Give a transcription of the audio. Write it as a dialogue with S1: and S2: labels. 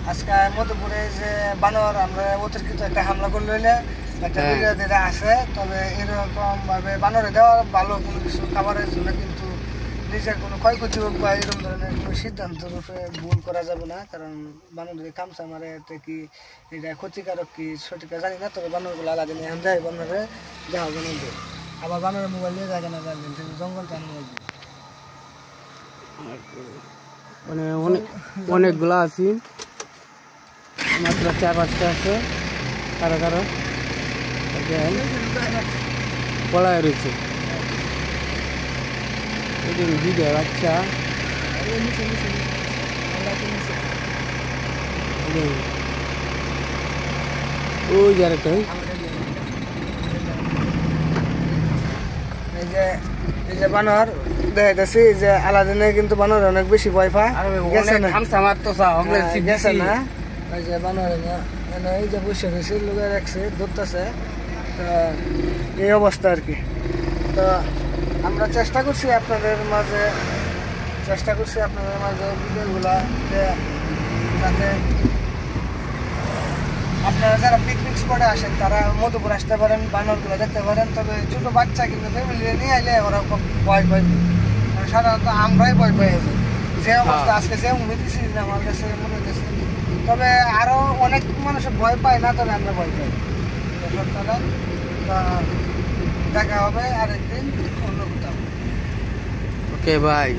S1: আজকে মধুপুরে যে বানর আমরা অতিরিক্ত একটা হামলা করলে একটা ভিডিও দিতে আসে, তবে এরকম ভাবে বানরে দেওয়া ভালো কোনো কিছু খাবারের জন্য, কিন্তু নিজের কোনো ক্ষয়ক্ষতি হোক বা এরকম ধরনের কোনো সিদ্ধান্ত রূপে ভুল করা যাবে না। কারণ বানর যদি কামসা মারে এতে কি এটা ক্ষতিকারক কি সঠিক জানি না, তবে বানরগুলো আলাদা নিয়ে এখন যায় বানরে দেখা বানর দিয়ে আবার বানরের মোবাইল দিয়ে যায় না জঙ্গলটা মোবাইল দিয়ে
S2: মানে অনেকগুলো আছি, মাত্র 4-5টা আছে। কারো কারো পলায় রয়েছে দিদি বাচ্চা ওই যে আরেকটা
S1: এই যে বানর দেখাইতেছি যে আলাদিনে কিন্তু বানর অনেক বেশি ভয় পায় গেছে না গেছে না। ওই যে বানর এই যে বসে রয়েছে লোকে রাখছে ধরতেছে, তো এই অবস্থা আর কি। তো আমরা চেষ্টা করছি আপনাদের মাঝে ভিডিওগুলা যাতে আপনারা যারা পিকনিক স্পটে আসেন তারা মধুপুর আসতে পারেন, বানরগুলো দেখতে পারেন। তবে ছোটো বাচ্চা কিন্তু ফ্যামিলি নিয়ে আইলে ওরা খুব ভয় পাই, সাধারণত আমরাই ভয় পাই আছি যে অবস্থা আজকে যে উঠেছি আমার কাছে মনে হচ্ছে। তবে আরও অনেক মানুষের ভয় পায় না, তবে আমরা ভয় পাই। দেখা হবে আরেকদিন অন্য কোথাও।
S2: Okay bye.